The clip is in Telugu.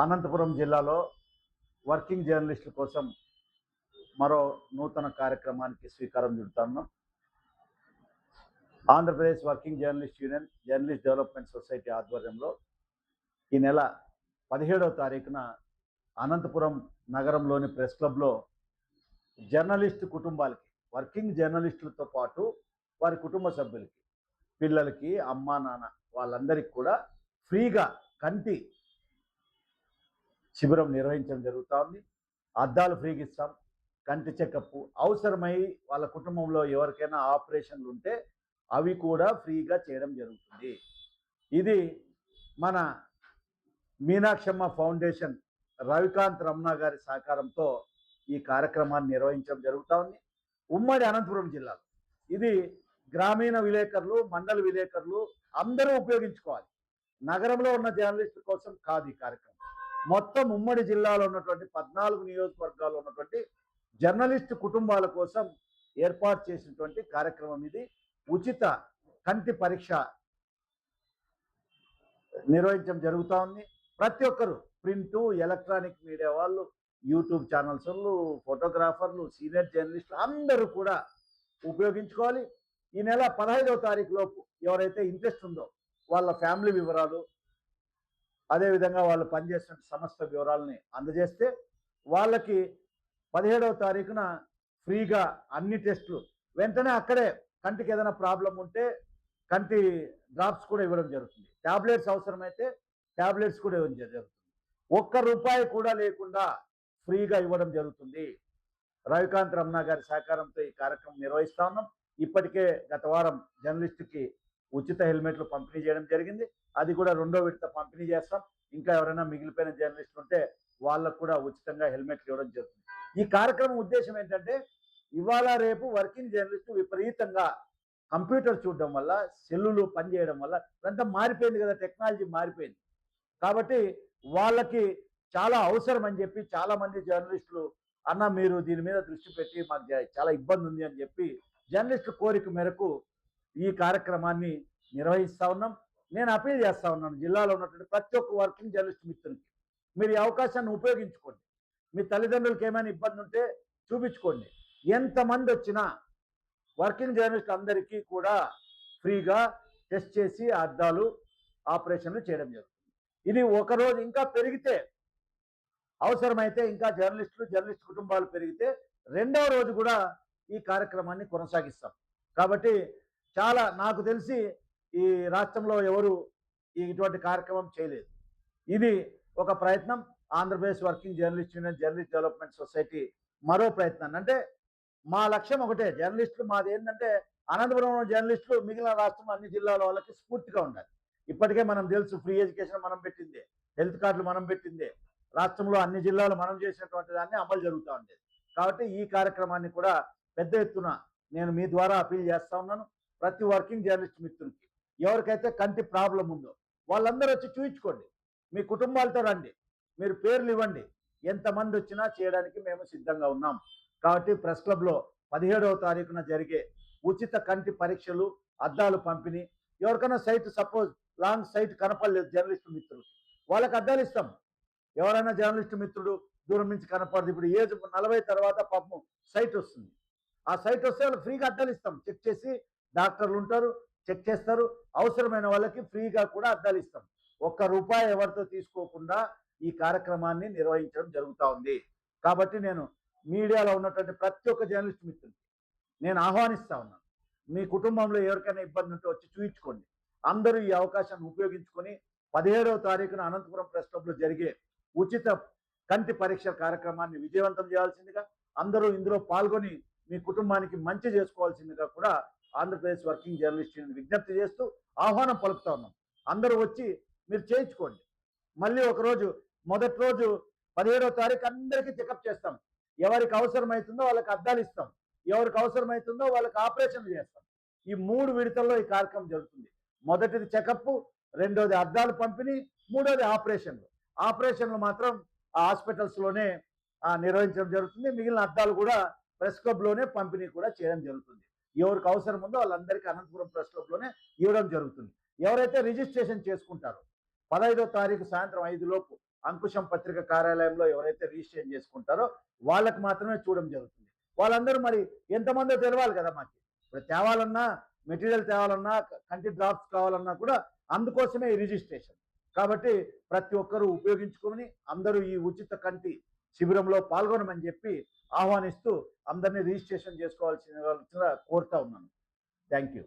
అనంతపురం జిల్లాలో వర్కింగ్ జర్నలిస్టుల కోసం మరో నూతన కార్యక్రమానికి శ్రీకారం చుడతాను. Andhra Pradesh working journalist union journalist development society ఆధ్వర్యంలో ఈ నెల 17వ తారీఖున అనంతపురం నగరంలోని ప్రెస్ క్లబ్లో జర్నలిస్టు కుటుంబాలకి, వర్కింగ్ జర్నలిస్టులతో పాటు వారి కుటుంబ సభ్యులకి, పిల్లలకి, అమ్మా నాన్న వాళ్ళందరికీ కూడా ఫ్రీగా కంటి శిబిరం నిర్వహించడం జరుగుతూ ఉంది. అద్దాలు ఫ్రీగా ఇస్తాం, కంటి చెకప్, అవసరమై వాళ్ళ కుటుంబంలో ఎవరికైనా ఆపరేషన్లు ఉంటే అవి కూడా ఫ్రీగా చేయడం జరుగుతుంది. ఇది మన మీనాక్షమ్మ ఫౌండేషన్ రవికాంత్ రమణ గారి సహకారంతో ఈ కార్యక్రమాన్ని నిర్వహించడం జరుగుతూ ఉంది. ఉమ్మడి అనంతపురం జిల్లాలో ఇది గ్రామీణ విలేకరులు, మండల విలేకరులు అందరూ ఉపయోగించుకోవాలి. నగరంలో ఉన్న జర్నలిస్టుల కోసం కాదు ఈ కార్యక్రమం. మొత్తం ఉమ్మడి జిల్లాలో ఉన్నటువంటి 14 నియోజకవర్గాల్లో ఉన్నటువంటి జర్నలిస్టు కుటుంబాల కోసం ఏర్పాటు చేసినటువంటి కార్యక్రమం ఇది. ఉచిత కంటి పరీక్ష నిర్వహించడం జరుగుతూ ఉంది. ప్రతి ఒక్కరు ప్రింటు, ఎలక్ట్రానిక్ మీడియా వాళ్ళు, యూట్యూబ్ ఛానల్స్ వాళ్ళు, ఫోటోగ్రాఫర్లు, సీనియర్ జర్నలిస్టులు అందరూ కూడా ఉపయోగించుకోవాలి. ఈ నెల 15వ తారీఖు లోపు ఎవరైతే ఇంట్రెస్ట్ ఉందో వాళ్ళ ఫ్యామిలీ వివరాలు, అదేవిధంగా వాళ్ళు పనిచేస్తున్న సంస్థ వివరాలని అందజేస్తే వాళ్ళకి 17వ తారీఖున ఫ్రీగా అన్ని టెస్టులు వెంటనే అక్కడే, కంటికి ఏదైనా ప్రాబ్లం ఉంటే కంటి డ్రాప్స్ కూడా ఇవ్వడం జరుగుతుంది. ట్యాబ్లెట్స్ అవసరమైతే ట్యాబ్లెట్స్ కూడా ఇవ్వడం జరుగుతుంది. ₹1 కూడా లేకుండా ఫ్రీగా ఇవ్వడం జరుగుతుంది. రవికాంత్ రమణ గారి సహకారంతో ఈ కార్యక్రమం నిర్వహిస్తా ఉన్నాం. ఇప్పటికే గత వారం జర్నలిస్టుకి ఉచిత హెల్మెట్లు పంపిణీ చేయడం జరిగింది. అది కూడా 2వ విడత పంపిణీ చేస్తాం. ఇంకా ఎవరైనా మిగిలిపోయిన జర్నలిస్టులు ఉంటే వాళ్ళకు కూడా ఉచితంగా హెల్మెట్లు ఇవ్వడం జరుగుతుంది. ఈ కార్యక్రమం ఉద్దేశం ఏంటంటే, ఇవాళ రేపు వర్కింగ్ జర్నలిస్టు విపరీతంగా కంప్యూటర్ చూడడం వల్ల, సెల్లులు పనిచేయడం వల్ల అంతా మారిపోయింది కదా, టెక్నాలజీ మారిపోయింది. కాబట్టి వాళ్ళకి చాలా అవసరం అని చెప్పి చాలా మంది జర్నలిస్టులు, అన్న మీరు దీని మీద దృష్టి పెట్టి మాకు చాలా ఇబ్బంది ఉంది అని చెప్పి జర్నలిస్టు కోరిక మేరకు ఈ కార్యక్రమాన్ని నిర్వహిస్తూ ఉన్నాం. నేను అపీల్ చేస్తూ ఉన్నాను జిల్లాలో ఉన్నటువంటి ప్రతి ఒక్క వర్కింగ్ జర్నలిస్ట్ మిత్రులకి, మీరు ఈ అవకాశాన్ని ఉపయోగించుకోండి. మీ తల్లిదండ్రులకి ఏమైనా ఇబ్బంది ఉంటే చూపించుకోండి. ఎంతమంది వచ్చినా వర్కింగ్ జర్నలిస్ట్ అందరికీ కూడా ఫ్రీగా టెస్ట్ చేసి అద్దాలు ఆపరేషన్లు చేయడం జరుగుతుంది. ఇది ఒకరోజు ఇంకా పెరిగితే, అవసరమైతే ఇంకా జర్నలిస్ట్ కుటుంబాలు పెరిగితే 2వ రోజు కూడా ఈ కార్యక్రమాన్ని కొనసాగిస్తాం. కాబట్టి చాలా, నాకు తెలిసి ఈ రాష్ట్రంలో ఎవరు ఇటువంటి కార్యక్రమం చేయలేదు. ఇది ఒక ప్రయత్నం. Andhra Pradesh working journalist union journalist development society మరో ప్రయత్నాన్ని, అంటే మా లక్ష్యం ఒకటే, జర్నలిస్టులు మాది ఏంటంటే అనంతపురంలో జర్నలిస్టులు మిగిలిన రాష్ట్రం అన్ని జిల్లాల వాళ్ళకి స్ఫూర్తిగా ఉండాలి. ఇప్పటికే మనం తెలుసు, ఫ్రీ ఎడ్యుకేషన్ మనం పెట్టిందే, హెల్త్ కార్డులు మనం పెట్టిందే, రాష్ట్రంలో అన్ని జిల్లాలు మనం చేసినటువంటి దాన్ని అమలు జరుగుతూ ఉండేది. కాబట్టి ఈ కార్యక్రమాన్ని కూడా పెద్ద ఎత్తున నేను మీ ద్వారా అపీల్ చేస్తా ఉన్నాను. ప్రతి వర్కింగ్ జర్నలిస్ట్ మిత్రులకి, ఎవరికైతే కంటి ప్రాబ్లం ఉందో వాళ్ళందరూ వచ్చి చూయించుకోండి. మీ కుటుంబాలతో రండి, మీరు పేర్లు ఇవ్వండి. ఎంతమంది వచ్చినా చేయడానికి మేము సిద్ధంగా ఉన్నాం. కాబట్టి ప్రెస్ క్లబ్లో 17వ తారీఖున జరిగే ఉచిత కంటి పరీక్షలు, అద్దాలు పంపిణీ, ఎవరికైనా సైట్ సపోజ్ లాంగ్ సైట్ కనపడలేదు జర్నలిస్టు మిత్రులు, వాళ్ళకి అద్దాలు ఇస్తాం. ఎవరైనా జర్నలిస్టు మిత్రుడు దూరం నుంచి కనపడదు, ఇప్పుడు ఏజ్ 40 తర్వాత పాపం సైట్ వస్తుంది, ఆ సైట్ వస్తే వాళ్ళకి ఫ్రీగా అద్దాలు ఇస్తాం. చెక్ చేసి డాక్టర్లు ఉంటారు, చెక్ చేస్తారు. అవసరమైన వాళ్ళకి ఫ్రీగా కూడా అద్దాలు ఇస్తాం. ₹1 ఎవరితో తీసుకోకుండా ఈ కార్యక్రమాన్ని నిర్వహించడం జరుగుతూ ఉంది. కాబట్టి నేను మీడియాలో ఉన్నటువంటి ప్రతి ఒక్క జర్నలిస్ట్ మిత్రులకి నేను ఆహ్వానిస్తా ఉన్నాను. మీ కుటుంబంలో ఎవరికైనా ఇబ్బంది ఉంటే వచ్చి చూయించుకోండి. అందరూ ఈ అవకాశాన్ని ఉపయోగించుకొని 17వ తారీఖున అనంతపురం ప్రెస్ క్లబ్లో జరిగే ఉచిత కంటి పరీక్ష కార్యక్రమాన్ని విజయవంతం చేయాల్సిందిగా, అందరూ ఇందులో పాల్గొని మీ కుటుంబానికి మంచి చేసుకోవాల్సిందిగా కూడా ఆంధ్రప్రదేశ్ వర్కింగ్ జర్నలిస్ట్ విజ్ఞప్తి చేస్తూ ఆహ్వానం పలుకుతా ఉన్నాం. అందరూ వచ్చి మీరు చేయించుకోండి. మళ్ళీ ఒకరోజు, మొదటి రోజు 17వ తారీఖు అందరికీ చెకప్ చేస్తాం. ఎవరికి అవసరమవుతుందో వాళ్ళకి అద్దాలు ఇస్తాం, ఎవరికి అవసరమవుతుందో వాళ్ళకి ఆపరేషన్లు చేస్తాం. ఈ 3 విడతల్లో ఈ కార్యక్రమం జరుగుతుంది. మొదటిది చెకప్, 2వది అద్దాలు పంపిణీ, 3వది ఆపరేషన్లు. ఆపరేషన్లు మాత్రం ఆ హాస్పిటల్స్లోనే నిర్వహించడం జరుగుతుంది. మిగిలిన అద్దాలు కూడా ప్రెస్ క్లబ్లోనే పంపిణీ కూడా చేయడం జరుగుతుంది. ఎవరికి అవసరం ఉందో వాళ్ళందరికీ అనంతపురం ప్రెస్ క్లబ్లోనే ఇవ్వడం జరుగుతుంది. ఎవరైతే రిజిస్ట్రేషన్ చేసుకుంటారో 15వ తారీఖు సాయంత్రం 5 లోపు అంకుశం పత్రిక కార్యాలయంలో ఎవరైతే రిజిస్ట్రేషన్ చేసుకుంటారో వాళ్ళకి మాత్రమే చూడడం జరుగుతుంది. వాళ్ళందరూ మరి ఎంతమందో తెలవాలి కదా మాకు. ఇప్పుడు తేవాలన్నా, మెటీరియల్ తేవాలన్నా, కంటి డ్రాప్స్ కావాలన్నా కూడా అందుకోసమే ఈ రిజిస్ట్రేషన్. కాబట్టి ప్రతి ఒక్కరూ ఉపయోగించుకొని అందరూ ఈ ఉచిత కంటి శిబిరంలో పాల్గొనమని చెప్పి ఆహ్వానిస్తూ అందరినీ రిజిస్ట్రేషన్ చేసుకోవాల్సిన కోరుతా ఉన్నాను. Thank you.